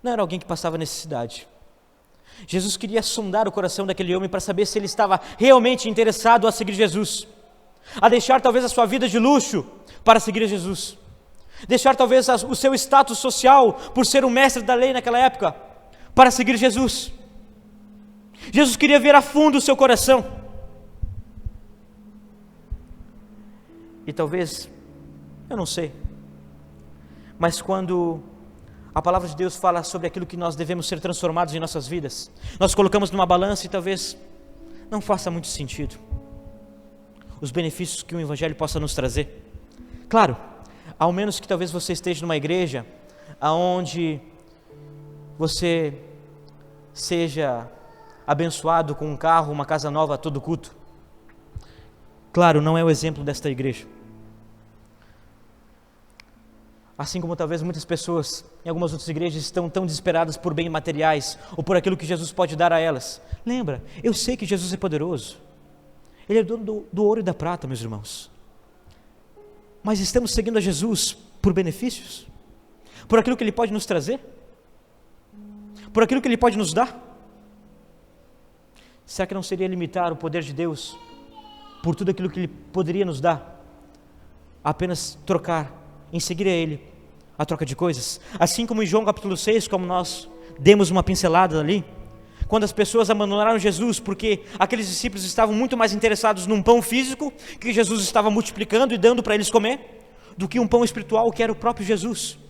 Não era alguém que passava necessidade. Jesus queria sondar o coração daquele homem para saber se ele estava realmente interessado a seguir Jesus, a deixar talvez a sua vida de luxo para seguir a Jesus, deixar talvez o seu status social por ser um mestre da lei naquela época para seguir Jesus. Jesus queria ver a fundo o seu coração. E talvez, eu não sei, mas quando a palavra de Deus fala sobre aquilo que nós devemos ser transformados em nossas vidas, nós colocamos numa balança e talvez não faça muito sentido os benefícios que o Evangelho possa nos trazer. Claro, ao menos que talvez você esteja numa igreja aonde você seja abençoado com um carro, uma casa nova a todo culto. Claro, não é o exemplo desta igreja. Assim como talvez muitas pessoas em algumas outras igrejas estão tão desesperadas por bens materiais ou por aquilo que Jesus pode dar a elas. Lembra, eu sei que Jesus é poderoso. Ele é dono do ouro e da prata, meus irmãos. Mas estamos seguindo a Jesus por benefícios? Por aquilo que Ele pode nos trazer? Por aquilo que Ele pode nos dar? Será que não seria limitar o poder de Deus por tudo aquilo que Ele poderia nos dar? Apenas trocar, em seguir a Ele, a troca de coisas? Assim como em João capítulo 6, como nós demos uma pincelada ali, quando as pessoas abandonaram Jesus, porque aqueles discípulos estavam muito mais interessados num pão físico, que Jesus estava multiplicando e dando para eles comer, do que um pão espiritual, que era o próprio Jesus.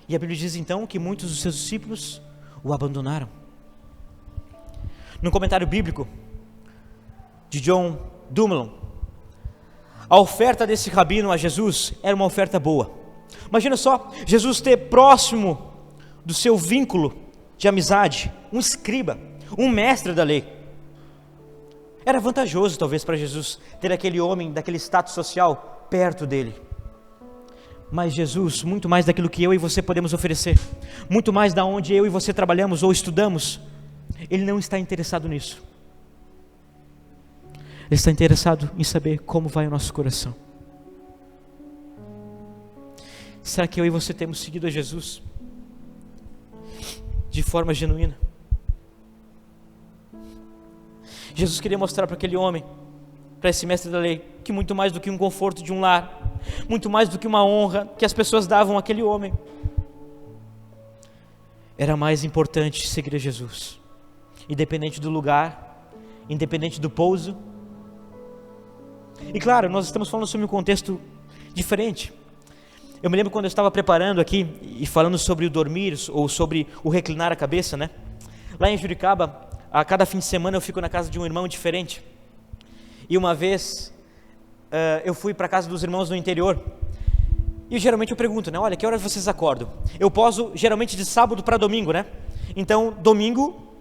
E a Bíblia diz então que muitos dos seus discípulos o abandonaram. No comentário bíblico de John Dumoulin, a oferta desse rabino a Jesus era uma oferta boa. Imagina só, Jesus ter próximo do seu vínculo de amizade um escriba, um mestre da lei. Era vantajoso talvez para Jesus ter aquele homem daquele status social perto dele. Mas Jesus, muito mais daquilo que eu e você podemos oferecer, muito mais da onde eu e você trabalhamos ou estudamos, Ele não está interessado nisso. Ele está interessado em saber como vai o nosso coração. Será que eu e você temos seguido a Jesus de forma genuína? Jesus queria mostrar para aquele homem, para esse mestre da lei, que muito mais do que um conforto de um lar, muito mais do que uma honra que as pessoas davam àquele homem, era mais importante seguir a Jesus, independente do lugar, independente do pouso. E claro, nós estamos falando sobre um contexto diferente. Eu me lembro quando eu estava preparando aqui e falando sobre o dormir ou sobre o reclinar a cabeça, né? Lá em Juricaba, a cada fim de semana eu fico na casa de um irmão diferente. E uma vez eu fui para a casa dos irmãos no interior. E geralmente eu pergunto, né? Olha, que horas vocês acordam? Eu poso geralmente de sábado para domingo, né? Então, domingo,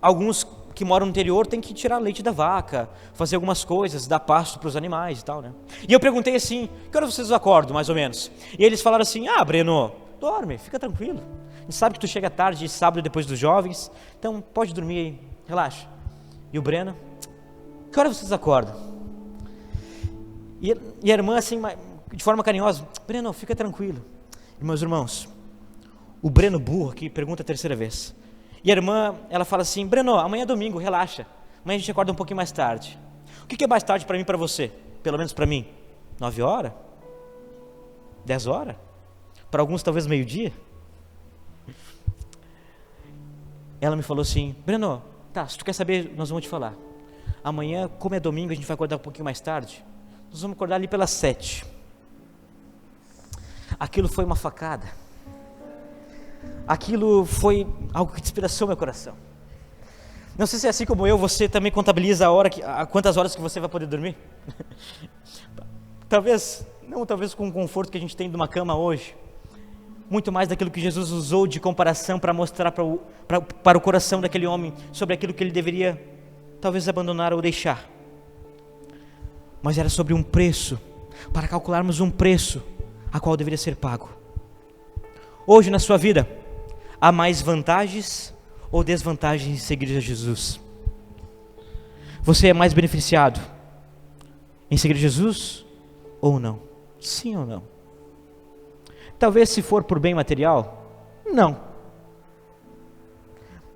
alguns que moram no interior têm que tirar leite da vaca, fazer algumas coisas, dar pasto para os animais e tal, né? E eu perguntei assim, que horas vocês acordam, mais ou menos? E eles falaram assim, Breno, dorme, fica tranquilo. A gente sabe que tu chega tarde, sábado depois dos jovens, então pode dormir aí, relaxa. E o Breno, que horas vocês acordam? E a irmã assim, de forma carinhosa, Breno, fica tranquilo. E meus irmãos, o Breno burro aqui pergunta a terceira vez. E a irmã, ela fala assim, Breno, amanhã é domingo, relaxa. Amanhã a gente acorda um pouquinho mais tarde. O que é mais tarde para mim e para você? Pelo menos para mim, 9 horas? 10 horas? Para alguns talvez meio-dia? Ela me falou assim, Breno, tá, se tu quer saber, nós vamos te falar. Amanhã, como é domingo, a gente vai acordar um pouquinho mais tarde. Nós vamos acordar ali pelas 7. Aquilo foi uma facada. Aquilo foi algo que despedaçou meu coração. Não sei se é assim como eu, você também contabiliza quantas horas que você vai poder dormir? Talvez com o conforto que a gente tem de uma cama hoje, muito mais daquilo que Jesus usou de comparação para mostrar para o coração daquele homem sobre aquilo que ele deveria talvez abandonar ou deixar. Mas era sobre um preço, para calcularmos um preço a qual deveria ser pago. Hoje na sua vida, há mais vantagens ou desvantagens em seguir a Jesus? Você é mais beneficiado em seguir Jesus ou não? Sim ou não? Talvez se for por bem material, não.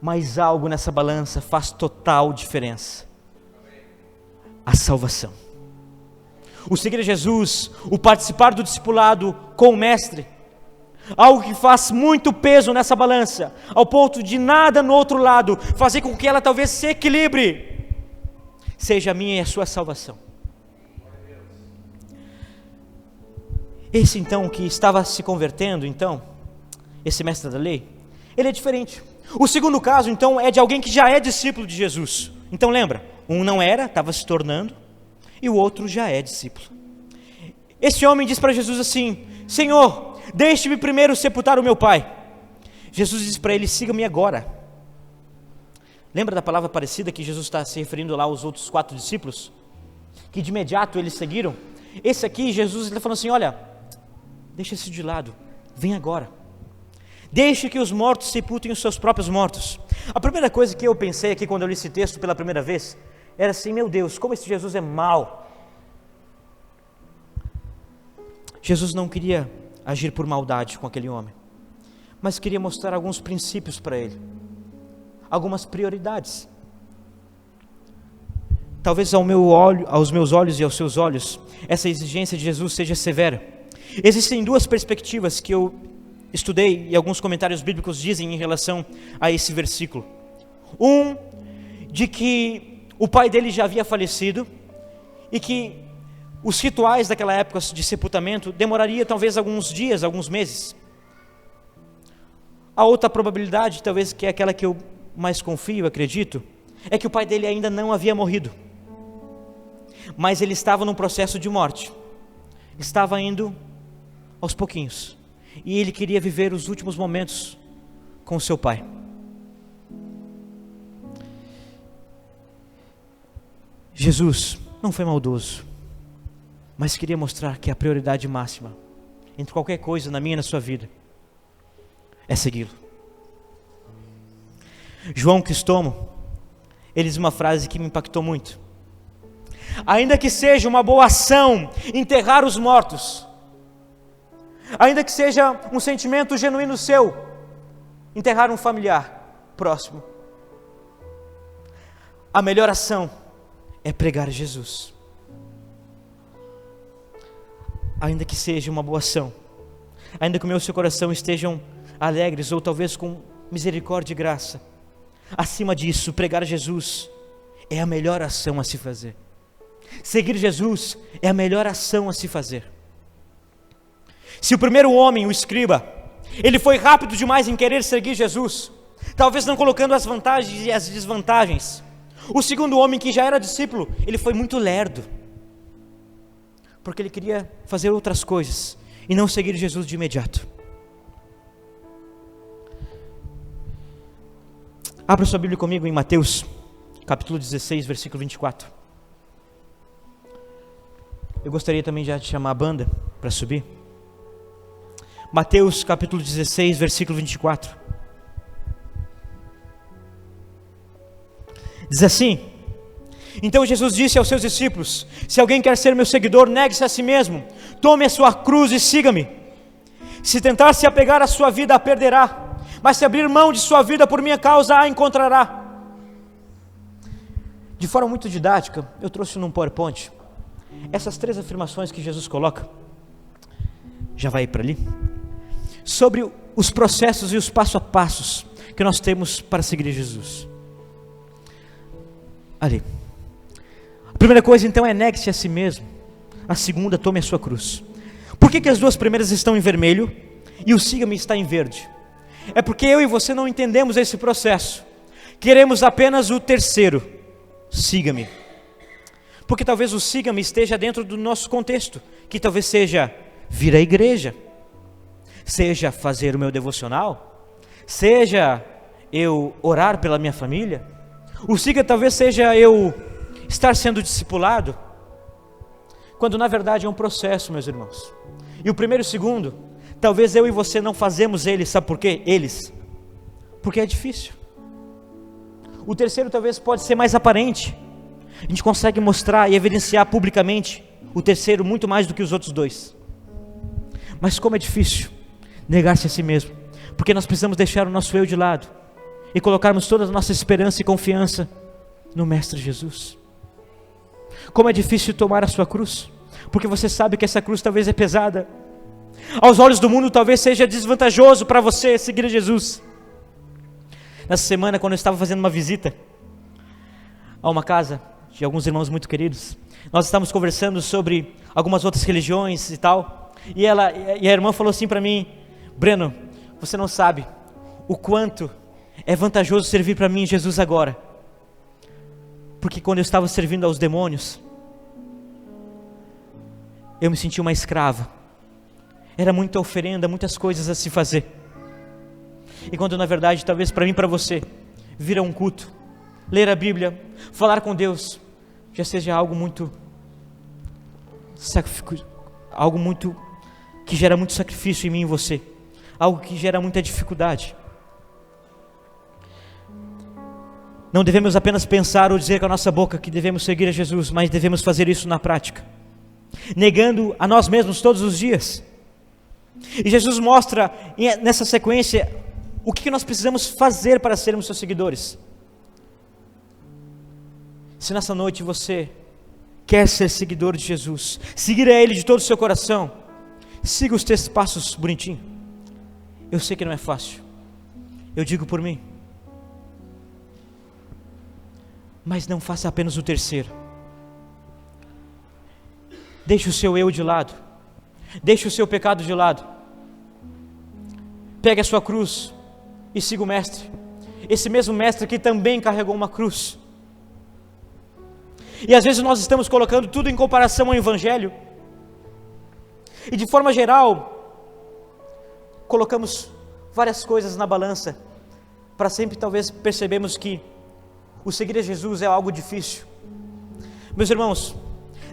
Mas algo nessa balança faz total diferença. A salvação. O seguir a Jesus, o participar do discipulado com o Mestre, algo que faz muito peso nessa balança, ao ponto de nada no outro lado fazer com que ela talvez se equilibre, seja a minha e a sua salvação. Esse então que estava se convertendo, então, esse mestre da lei, ele é diferente. O segundo caso então é de alguém que já é discípulo de Jesus. Então lembra, um não era, estava se tornando, e o outro já é discípulo. esse homem diz para Jesus assim: Senhor, deixe-me primeiro sepultar o meu pai. Jesus diz para ele: siga-me agora. Lembra da palavra parecida que Jesus está se referindo lá aos outros 4 discípulos? Que de imediato eles seguiram. Esse aqui, Jesus está falando assim: olha, deixa isso de lado, vem agora. Deixe que os mortos sepultem os seus próprios mortos. A primeira coisa que eu pensei aqui quando eu li esse texto pela primeira vez era assim: meu Deus, como esse Jesus é mau. Jesus não queria agir por maldade com aquele homem, mas queria mostrar alguns princípios para ele, algumas prioridades. Talvez aos meus olhos e aos seus olhos, essa exigência de Jesus seja severa. Existem 2 perspectivas que eu estudei e alguns comentários bíblicos dizem em relação a esse versículo. Um, de que o pai dele já havia falecido e que os rituais daquela época de sepultamento demoraria talvez alguns dias, alguns meses. A outra probabilidade, talvez que é aquela que eu mais confio, acredito, é que o pai dele ainda não havia morrido, mas ele estava num processo de morte, estava indo aos pouquinhos, e ele queria viver os últimos momentos com o seu pai. Jesus não foi maldoso, mas queria mostrar que a prioridade máxima entre qualquer coisa na minha e na sua vida é segui-lo. João Cristóvão, ele diz uma frase que me impactou muito: ainda que seja uma boa ação enterrar os mortos, ainda que seja um sentimento genuíno seu enterrar um familiar próximo, a melhor ação é pregar Jesus. Ainda que seja uma boa ação, ainda que o meu e o seu coração estejam alegres ou talvez com misericórdia e graça, acima disso, pregar Jesus é a melhor ação a se fazer. Seguir Jesus é a melhor ação a se fazer. Se o primeiro homem, o escriba, ele foi rápido demais em querer seguir Jesus, talvez não colocando as vantagens e as desvantagens, o segundo homem, que já era discípulo, ele foi muito lerdo, porque ele queria fazer outras coisas e não seguir Jesus de imediato. Abra sua Bíblia comigo em Mateus, capítulo 16, versículo 24. Eu gostaria também já de chamar a banda para subir. Mateus, capítulo 16, versículo 24. Diz assim: então Jesus disse aos seus discípulos: se alguém quer ser meu seguidor, negue-se a si mesmo, tome a sua cruz e siga-me. Se tentar se apegar à sua vida, a perderá, mas se abrir mão de sua vida por minha causa, a encontrará. De forma muito didática, eu trouxe num PowerPoint essas 3 afirmações que Jesus coloca, já vai para ali, sobre os processos e os passo a passos que nós temos para seguir Jesus. Ali. A primeira coisa então é: negue-se a si mesmo. A segunda, tome a sua cruz. Por que as 2 primeiras estão em vermelho e o siga-me está em verde? É porque eu e você não entendemos esse processo. Queremos apenas o terceiro, siga-me. Porque talvez o siga-me esteja dentro do nosso contexto, que talvez seja vir à igreja, seja fazer o meu devocional, seja eu orar pela minha família. O siga talvez seja eu estar sendo discipulado, quando na verdade é um processo, meus irmãos. E o primeiro e o segundo, talvez eu e você não fazemos eles, sabe por quê? Porque é difícil. O terceiro talvez pode ser mais aparente, a gente consegue mostrar e evidenciar publicamente o terceiro muito mais do que os outros 2. Mas como é difícil negar-se a si mesmo, porque nós precisamos deixar o nosso eu de lado e colocarmos toda a nossa esperança e confiança no Mestre Jesus. Como é difícil tomar a sua cruz, porque você sabe que essa cruz talvez é pesada. Aos olhos do mundo talvez seja desvantajoso para você seguir Jesus. Nessa semana, quando eu estava fazendo uma visita a uma casa de alguns irmãos muito queridos, nós estávamos conversando sobre algumas outras religiões e tal, e a irmã falou assim para mim: Breno, você não sabe o quanto é vantajoso servir para mim Jesus agora, porque quando eu estava servindo aos demônios, eu me senti uma escrava. Era muita oferenda, muitas coisas a se fazer. E quando na verdade, talvez para mim e para você, vir a um culto, ler a Bíblia, falar com Deus, já seja algo muito que gera muito sacrifício em mim e em você, algo que gera muita dificuldade. Não devemos apenas pensar ou dizer com a nossa boca que devemos seguir a Jesus, mas devemos fazer isso na prática, negando a nós mesmos todos os dias. E Jesus mostra nessa sequência o que nós precisamos fazer para sermos seus seguidores. Se nessa noite você quer ser seguidor de Jesus, seguir a Ele de todo o seu coração, siga os 3 passos bonitinho. Eu sei que não é fácil, eu digo por mim, mas não faça apenas o 3º. Deixe o seu eu de lado, deixe o seu pecado de lado, pegue a sua cruz e siga o Mestre, esse mesmo Mestre que também carregou uma cruz. E às vezes nós estamos colocando tudo em comparação ao Evangelho, e de forma geral, colocamos várias coisas na balança, para sempre talvez percebemos que o seguir a Jesus é algo difícil. Meus irmãos,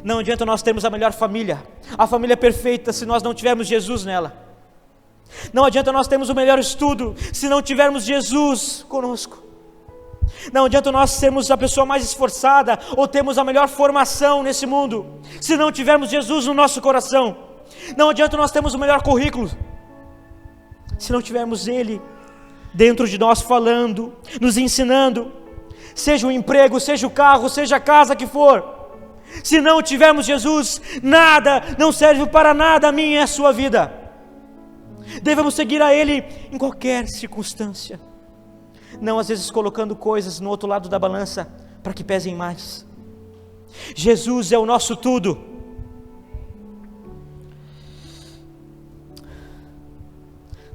não adianta nós termos a melhor família, a família perfeita, se nós não tivermos Jesus nela. Não adianta nós termos o melhor estudo, se não tivermos Jesus conosco. Não adianta nós sermos a pessoa mais esforçada, ou termos a melhor formação nesse mundo, se não tivermos Jesus no nosso coração. Não adianta nós termos o melhor currículo, se não tivermos Ele dentro de nós falando, nos ensinando, seja o emprego, seja o carro, seja a casa que for. Se não tivermos Jesus, nada, não serve para nada a minha e a sua vida. Devemos seguir a Ele em qualquer circunstância, não às vezes colocando coisas no outro lado da balança para que pesem mais. Jesus é o nosso tudo.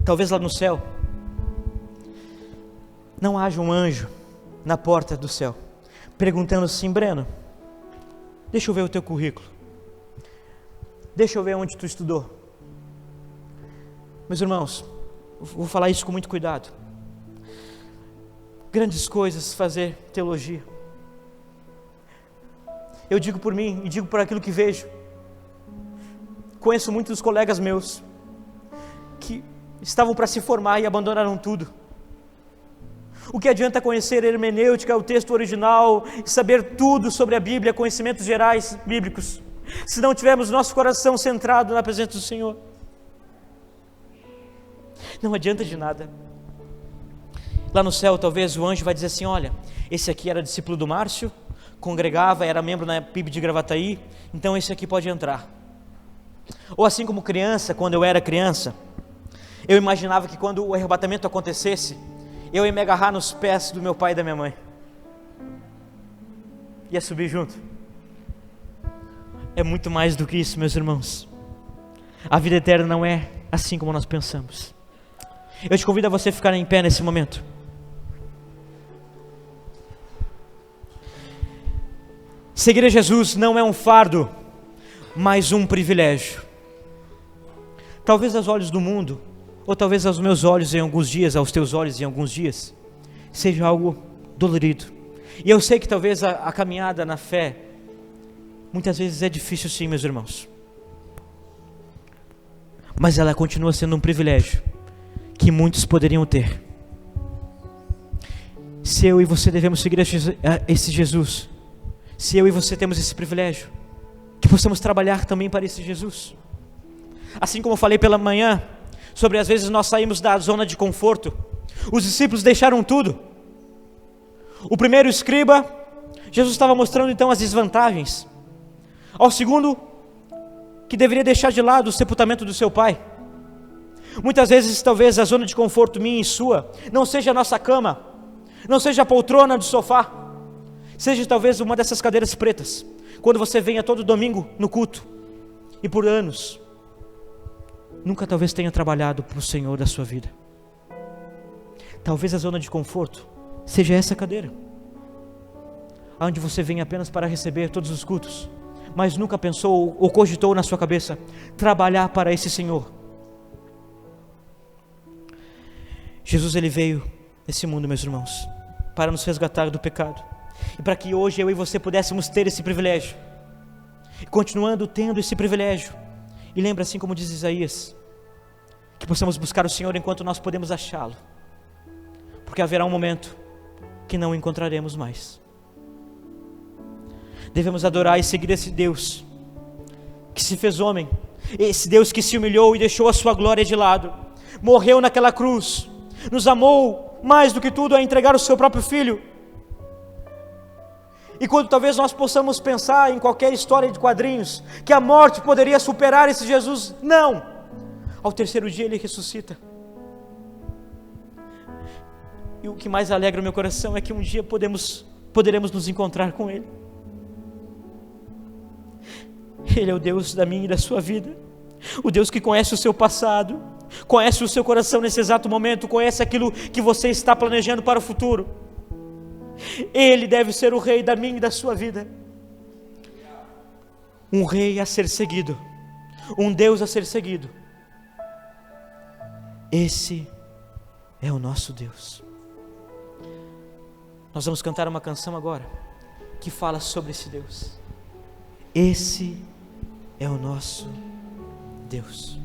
Talvez lá no céu não haja um anjo na porta do céu perguntando assim: Breno, deixa eu ver o teu currículo, deixa eu ver onde tu estudou. Meus irmãos, vou falar isso com muito cuidado. Grandes coisas fazer teologia. Eu digo por mim e digo por aquilo que vejo. Conheço muitos colegas meus que estavam para se formar e abandonaram tudo. O que adianta conhecer hermenêutica, o texto original, e saber tudo sobre a Bíblia, conhecimentos gerais bíblicos, se não tivermos nosso coração centrado na presença do Senhor? Não adianta de nada. Lá no céu talvez o anjo vai dizer assim: olha, esse aqui era discípulo do Márcio, congregava, era membro na PIB de Gravataí, então esse aqui pode entrar. Ou assim como criança, quando eu era criança, eu imaginava que quando o arrebatamento acontecesse, eu ia me agarrar nos pés do meu pai e da minha mãe, ia subir junto. É muito mais do que isso, meus irmãos. A vida eterna não é assim como nós pensamos. Eu te convido a você ficar em pé nesse momento. Seguir a Jesus não é um fardo, mas um privilégio. Talvez aos olhos do mundo, ou talvez aos meus olhos em alguns dias, aos teus olhos em alguns dias, seja algo dolorido. E eu sei que talvez a caminhada na fé, muitas vezes é difícil sim, meus irmãos. Mas ela continua sendo um privilégio que muitos poderiam ter. Se eu e você devemos seguir esse Jesus, se eu e você temos esse privilégio, que possamos trabalhar também para esse Jesus. Assim como eu falei pela manhã, sobre às vezes nós saímos da zona de conforto. Os discípulos deixaram tudo. O primeiro escriba, Jesus estava mostrando então as desvantagens. Ao segundo, que deveria deixar de lado o sepultamento do seu pai. Muitas vezes talvez a zona de conforto minha e sua não seja a nossa cama, não seja a poltrona do sofá, seja talvez uma dessas cadeiras pretas, quando você venha todo domingo no culto, e por anos nunca talvez tenha trabalhado para o Senhor da sua vida. Talvez a zona de conforto seja essa cadeira, onde você vem apenas para receber todos os cultos, mas nunca pensou ou cogitou na sua cabeça trabalhar para esse Senhor. Jesus, ele veio nesse mundo, meus irmãos, para nos resgatar do pecado, e para que hoje eu e você pudéssemos ter esse privilégio, e continuando tendo esse privilégio, e lembra, assim como diz Isaías, que possamos buscar o Senhor enquanto nós podemos achá-lo, porque haverá um momento que não o encontraremos mais. Devemos adorar e seguir esse Deus que se fez homem, esse Deus que se humilhou e deixou a sua glória de lado, morreu naquela cruz, nos amou mais do que tudo a entregar o seu próprio Filho. E quando talvez nós possamos pensar em qualquer história de quadrinhos, que a morte poderia superar esse Jesus, não! Ao terceiro dia ele ressuscita. E o que mais alegra o meu coração é que um dia poderemos nos encontrar com Ele. Ele é o Deus da minha e da sua vida, o Deus que conhece o seu passado, conhece o seu coração nesse exato momento, conhece aquilo que você está planejando para o futuro. Ele deve ser o rei da minha e da sua vida, um rei a ser seguido, um Deus a ser seguido. Esse é o nosso Deus. Nós vamos cantar uma canção agora que fala sobre esse Deus. Esse é o nosso Deus.